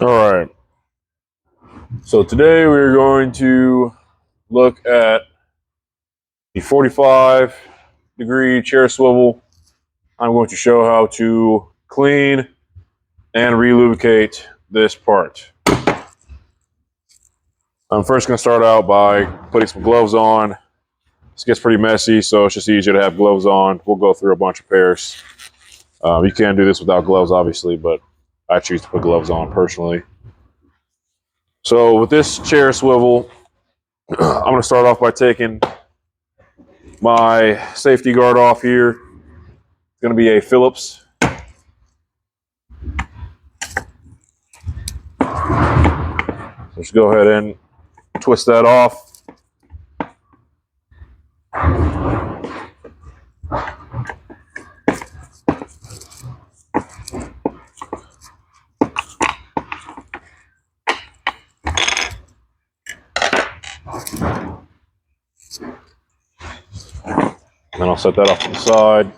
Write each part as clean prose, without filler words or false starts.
All right. So today we're going to look at the 45-degree chair swivel. I'm going to show how to clean and re-lubricate this part. I'm first going to start out by putting some gloves on. This gets pretty messy, so it's just easier to have gloves on. We'll go through a bunch of pairs. You can do this without gloves, obviously, but I choose to put gloves on personally. So with this chair swivel, I'm going to start off by taking my safety guard off here. It's going to be a Phillips. Just go ahead and twist that off. Then I'll set that off to the side.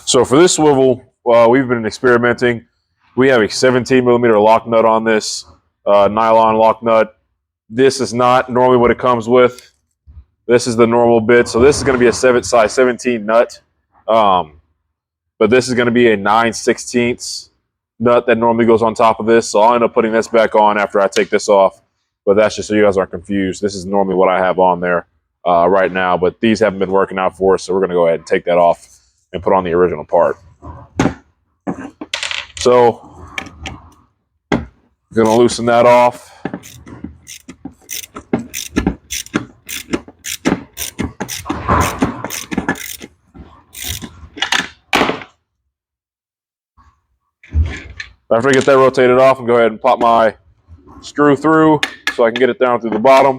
So for this swivel, we've been experimenting. We have a 17 millimeter lock nut on this, nylon lock nut. This is not normally what it comes with. This is the normal bit. So this is going to be a size 17 nut. But this is going to be a 9/16 nut that normally goes on top of this. So I'll end up putting this back on after I take this off. But that's just so you guys aren't confused. This is normally what I have on there right now. But these haven't been working out for us. So we're going to go ahead and take that off and put on the original part. So I'm going to loosen that off. After I get that rotated off, I'll go ahead and pop my screw through so I can get it down through the bottom.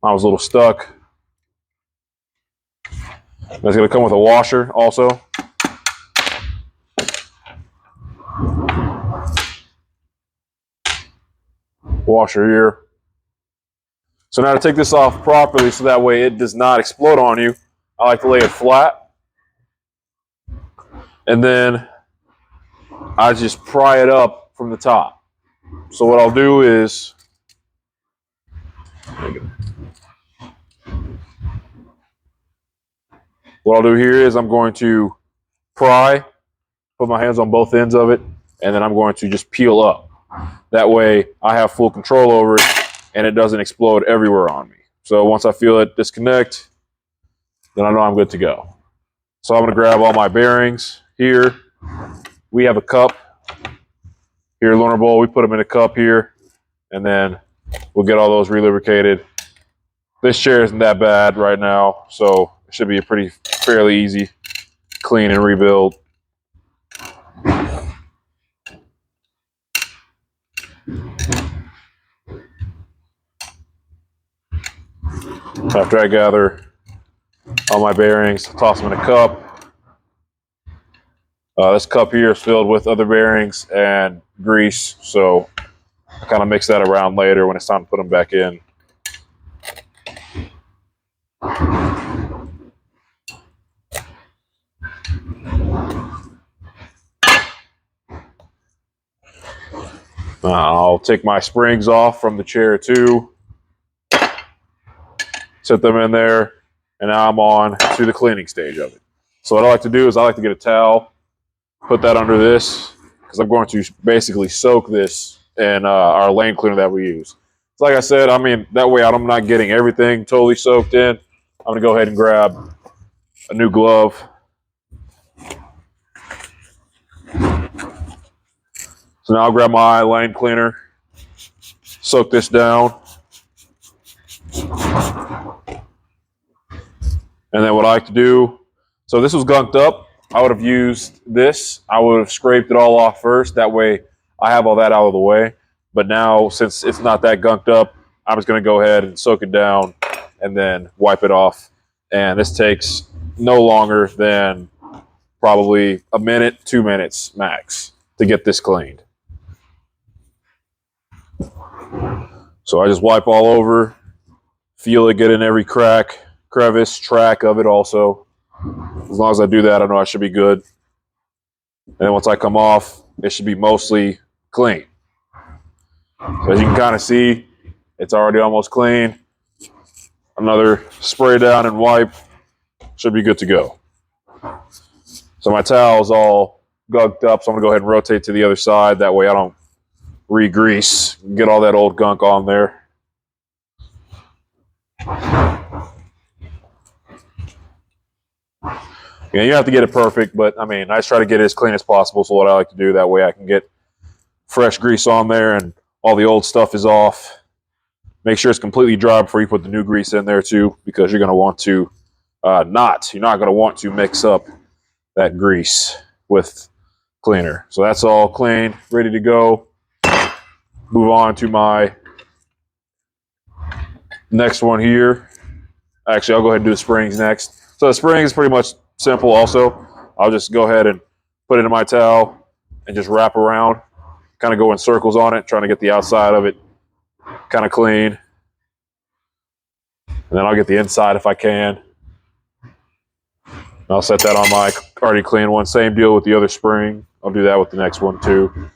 I was a little stuck. It's going to come with a washer also. Washer here. So now to take this off properly so that way it does not explode on you, I like to lay it flat. And then I just pry it up from the top. So what I'll do is I'm going to pry, put my hands on both ends of it, and then I'm going to just peel up. That way I have full control over it and it doesn't explode everywhere on me. So once I feel it disconnect, then I know I'm good to go. So I'm going to grab all my bearings here. We have a cup here, Lunar Bowl. We put them in a cup here, and then we'll get all those re-lubricated. This chair isn't that bad right now, so it should be a fairly easy clean and rebuild. After I gather all my bearings, toss them in a cup. This cup here is filled with other bearings and grease, so I kind of mix that around later when it's time to put them back in. I'll take my springs off from the chair too, set them in there, and now I'm on to the cleaning stage of it. So what I like to do is I like to get a towel, put that under this, because I'm going to basically soak this in our lane cleaner that we use. So like I said, I mean, that way I'm not getting everything totally soaked in. I'm going to go ahead and grab a new glove. So now I'll grab my lane cleaner, soak this down. And then what I like to do, so this was gunked up. I would have used this. I would have scraped it all off first. That way I have all that out of the way. But now, since it's not that gunked up, I'm just going to go ahead and soak it down and then wipe it off. And this takes no longer than probably a minute, 2 minutes max to get this cleaned. So I just wipe all over, feel it get in every crack, crevice, track of it also. As long as I do that, I know I should be good. And then once I come off, it should be mostly clean. So as you can kind of see, it's already almost clean. Another spray down and wipe. Should be good to go. So my towel's all gunked up, so I'm going to go ahead and rotate to the other side. That way I don't re-grease, get all that old gunk on there. Yeah, you have to get it perfect, but I mean, I just try to get it as clean as possible. So what I like to do, that way I can get fresh grease on there and all the old stuff is off. Make sure it's completely dry before you put the new grease in there too, because you're going to want to you're not going to want to mix up that grease with cleaner. So that's all clean, ready to go. Move on to my next one here. Actually, I'll go ahead and do the springs next. So the spring is pretty much simple also. I'll just go ahead and put it in my towel and just wrap around, kind of go in circles on it, trying to get the outside of it kind of clean. And then I'll get the inside if I can. I'll set that on my already clean one. Same deal with the other spring. I'll do that with the next one too.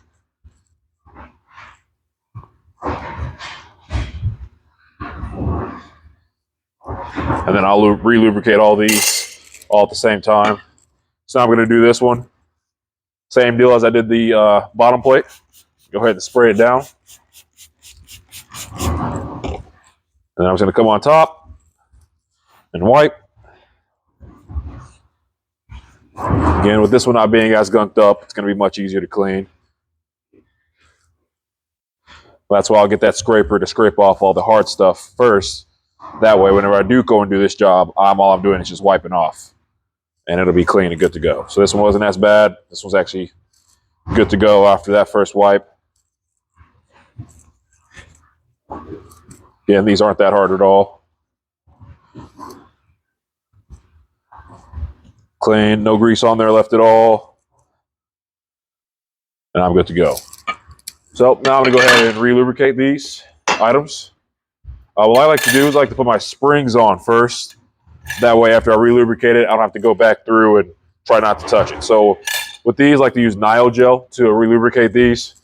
And then I'll re-lubricate all these all at the same time. So now I'm going to do this one. Same deal as I did the bottom plate. Go ahead and spray it down. And then I'm just going to come on top and wipe. Again, with this one not being as gunked up, it's going to be much easier to clean. That's why I'll get that scraper to scrape off all the hard stuff first. That way, whenever I do go and do this job, all I'm doing is just wiping off. And it'll be clean and good to go. So this one wasn't as bad. This one's actually good to go after that first wipe. Again, these aren't that hard at all. Clean, no grease on there left at all. And I'm good to go. So now I'm going to go ahead and re-lubricate these items. What I like to do is I like to put my springs on first. That way, after I re-lubricate it, I don't have to go back through and try not to touch it. So with these, I like to use Nile gel to re-lubricate these.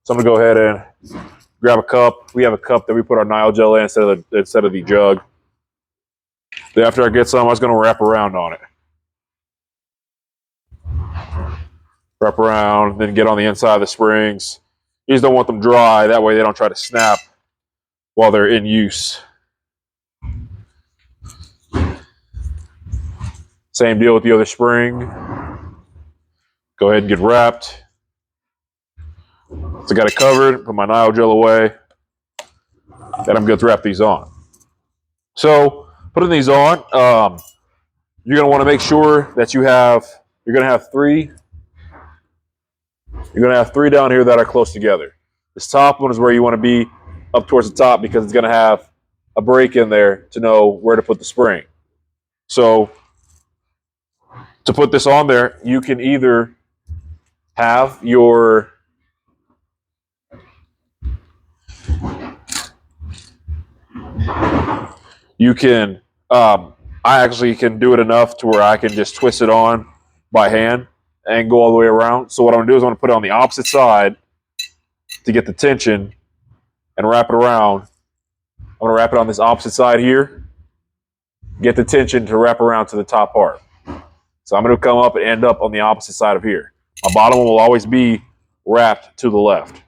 So I'm going to go ahead and grab a cup. We have a cup that we put our Nile gel in instead of the jug. Then after I get some, I was going to wrap around on it. Wrap around, then get on the inside of the springs. You just don't want them dry. That way they don't try to snap while they're in use. Same deal with the other spring. Go ahead and get wrapped. So I got it covered, put my Nile gel away. Then I'm good to wrap these on. So putting these on, you're going to want to make sure that you're going to have three. You're going to have three down here that are close together. This top one is where you want to be up towards the top because it's going to have a break in there to know where to put the spring. So to put this on there, you can either have your I actually can do it enough to where I can just twist it on by hand and go all the way around. So what I'm going to do is I'm going to put it on the opposite side to get the tension and wrap it around. I'm going to wrap it on this opposite side here, get the tension to wrap around to the top part. So I'm going to come up and end up on the opposite side of here. My bottom one will always be wrapped to the left.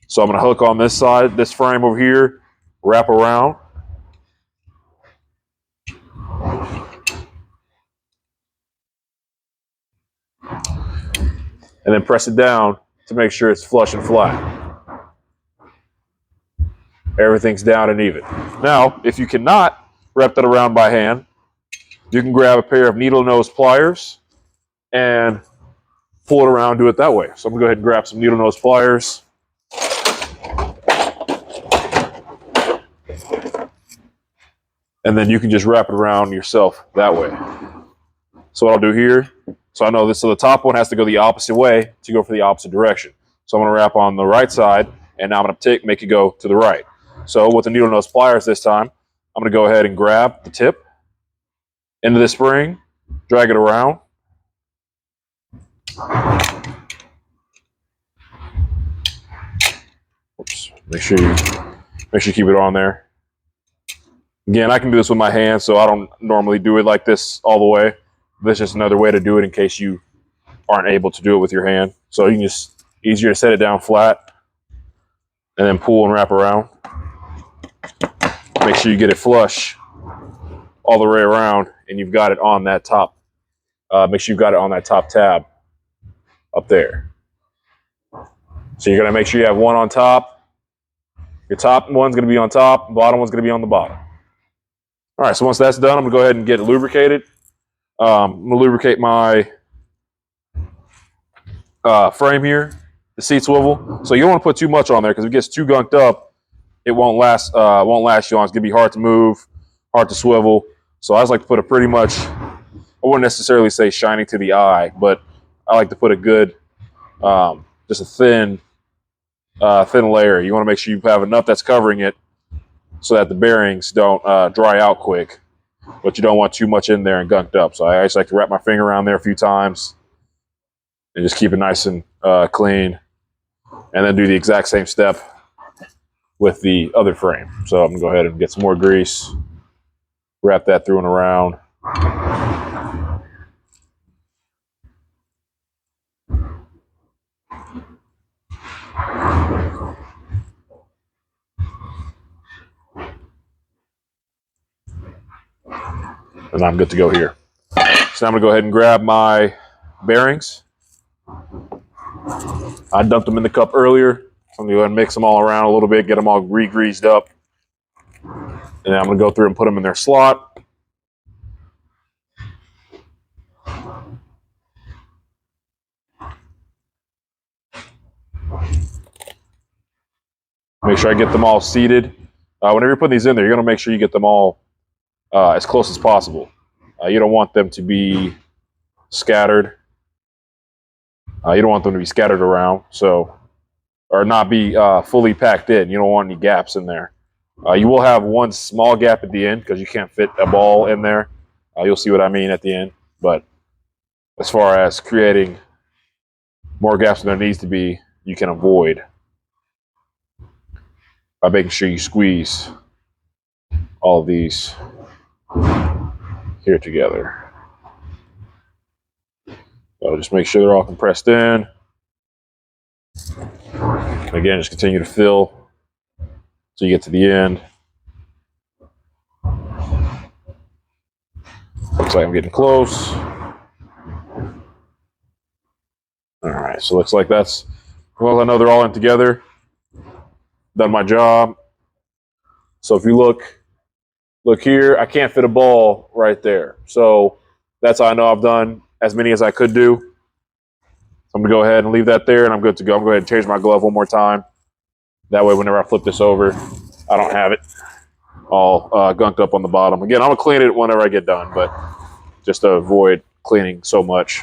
So I'm going to hook on this side, this frame over here, wrap around. And then press it down to make sure it's flush and flat. Everything's down and even. Now, if you cannot wrap that around by hand, you can grab a pair of needle nose pliers and pull it around, do it that way. So I'm going to go ahead and grab some needle nose pliers. And then you can just wrap it around yourself that way. So what I'll do here, so I know this, so the top one has to go the opposite way to go for the opposite direction. So I'm going to wrap on the right side, and now I'm going to make it go to the right. So with the needle nose pliers this time, I'm going to go ahead and grab the tip into the spring, drag it around. Oops. Make sure you keep it on there. Again, I can do this with my hands, so I don't normally do it like this all the way. This is just another way to do it in case you aren't able to do it with your hand. So you can just, easier to set it down flat and then pull and wrap around. Make sure you get it flush all the way around, and you've got it on that top. Make sure you've got it on that top tab up there. So you're gonna make sure you have one on top. Your top one's gonna be on top, bottom one's gonna be on the bottom. All right, so once that's done, I'm gonna go ahead and get it lubricated. I'm gonna lubricate my frame here, the seat swivel. So you don't want to put too much on there because if it gets too gunked up, it won't last you long. It's gonna be hard to move, hard to swivel. So I just like to put a pretty much, I wouldn't necessarily say shining to the eye, but I like to put a good, just a thin layer. You want to make sure you have enough that's covering it so that the bearings don't dry out quick, but you don't want too much in there and gunked up. So I just like to wrap my finger around there a few times and just keep it nice and clean, and then do the exact same step with the other frame. So I'm gonna go ahead and get some more grease, wrap that through and around. And I'm good to go here. So now I'm gonna go ahead and grab my bearings. I dumped them in the cup earlier. So I'm gonna go ahead and mix them all around a little bit, get them all re-greased up. And then I'm gonna go through and put them in their slot. Make sure I get them all seated. Whenever you're putting these in there, you're gonna make sure you get them all as close as possible. You don't want them to be scattered. You don't want them to be scattered around, or not be fully packed in. You don't want any gaps in there. You will have one small gap at the end because you can't fit a ball in there. You'll see what I mean at the end. But as far as creating more gaps than there needs to be, you can avoid by making sure you squeeze all of these here together. So just make sure they're all compressed in. Again, just continue to fill so you get to the end. Looks like I'm getting close. All right, so looks like that's, well, I know they're all in together. Done my job. So if you look here, I can't fit a ball right there. So that's how I know I've done as many as I could do. So I'm gonna go ahead and leave that there, and I'm good to go. I'm going to go ahead and change my glove one more time. That way, whenever I flip this over, I don't have it all gunked up on the bottom. Again, I'm gonna clean it whenever I get done, but just to avoid cleaning so much.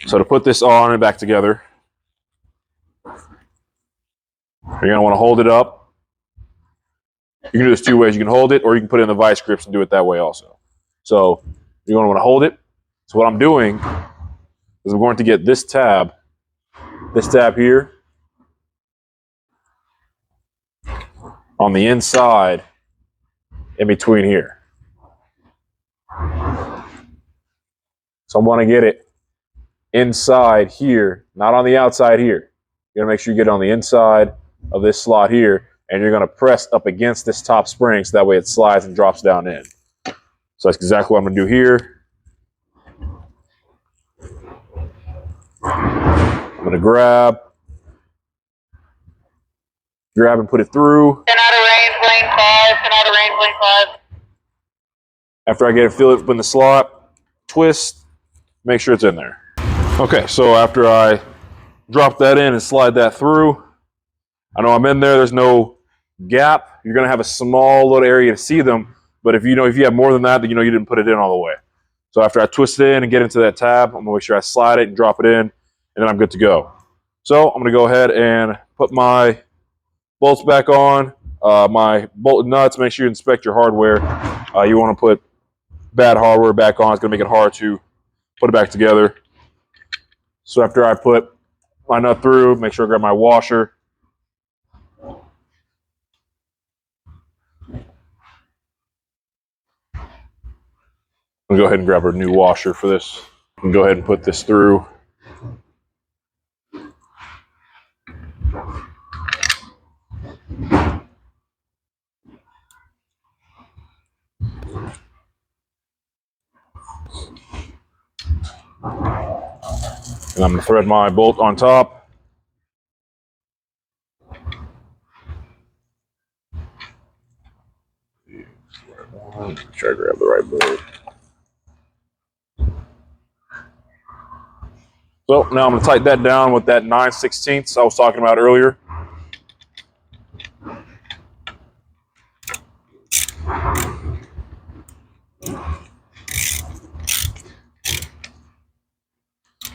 So to put this on and back together, you're gonna want to hold it up. You can do this two ways. You can hold it, or you can put it in the vice grips and do it that way also. So you're gonna want to hold it. So what I'm doing is I'm going to get this tab here on the inside in between here. So I want to get it inside here, not on the outside here. You're gonna make sure you get it on the inside of this slot here, and you're gonna press up against this top spring so that way it slides and drops down in. So that's exactly what I'm gonna do here. I'm gonna grab and put it through. 10 out of range, lane 5, 10 out of range, lane 5. After I get it, feel it in the slot, twist, make sure it's in there. Okay, so after I drop that in and slide that through, I know I'm in there, there's no gap. You're gonna have a small little area to see them, but if you have more than that, then you know you didn't put it in all the way. So after I twist it in and get into that tab, I'm gonna make sure I slide it and drop it in, and then I'm good to go. So I'm gonna go ahead and put my bolts back on, my bolt and nuts. Make sure you inspect your hardware. You wanna put bad hardware back on. It's going to make it hard to put it back together. So after I put my nut through, make sure I grab my washer. I'm going to go ahead and grab a new washer for this. And go ahead and put this through. And I'm going to thread my bolt on top. Make sure I grab the right bolt. So now I'm going to tighten that down with that 9/16 I was talking about earlier.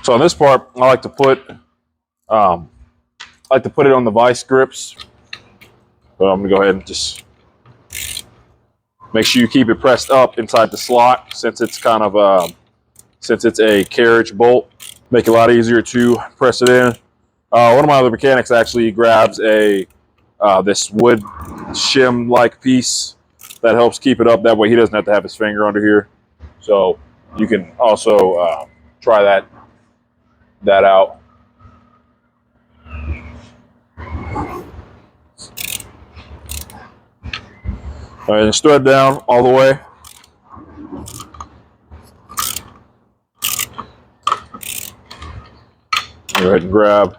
So on this part, I like to put it on the vice grips. So I'm gonna go ahead and just make sure you keep it pressed up inside the slot, since it's kind of since it's a carriage bolt. Make it a lot easier to press it in. One of my other mechanics actually grabs a this wood shim-like piece that helps keep it up. That way he doesn't have to have his finger under here. So you can also try that out. All right, just thread down all the way. Go ahead and grab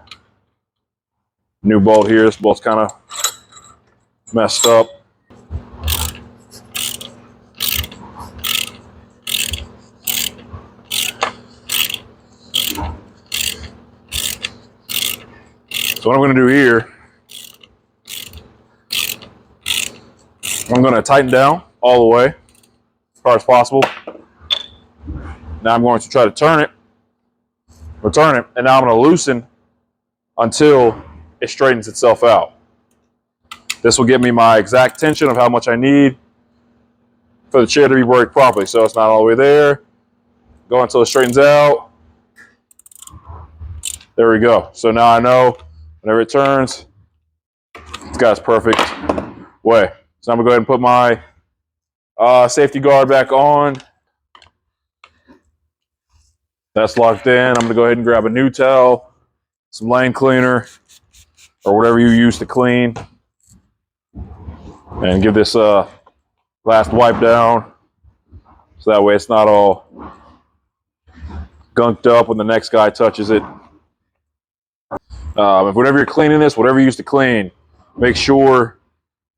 a new bolt here. This bolt's kind of messed up. So what I'm going to do here, I'm going to tighten down all the way as far as possible. Now I'm going to try to return it, and now I'm going to loosen until it straightens itself out. This will give me my exact tension of how much I need for the chair to be worked properly. So it's not all the way there. Go until it straightens out. There we go. So now I know whenever it turns, it's got its perfect way. So I'm going to go ahead and put my safety guard back on. That's locked in. I'm going to go ahead and grab a new towel, some lane cleaner, or whatever you use to clean, and give this last wipe down so that way it's not all gunked up when the next guy touches it. Whenever you're cleaning this, whatever you use to clean, make sure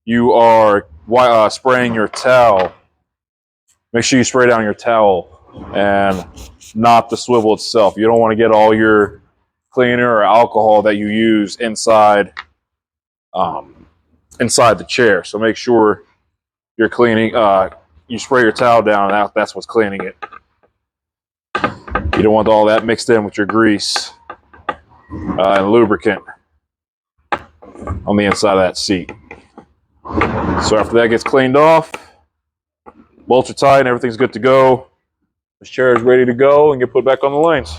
you are spraying your towel. Make sure you spray down your towel and not the swivel itself. You don't want to get all your cleaner or alcohol that you use inside the chair. So make sure you're cleaning. You spray your towel down. That's what's cleaning it. You don't want all that mixed in with your grease and lubricant on the inside of that seat. So after that gets cleaned off, bolts are tight, and everything's good to go. This chair is ready to go and get put back on the lanes.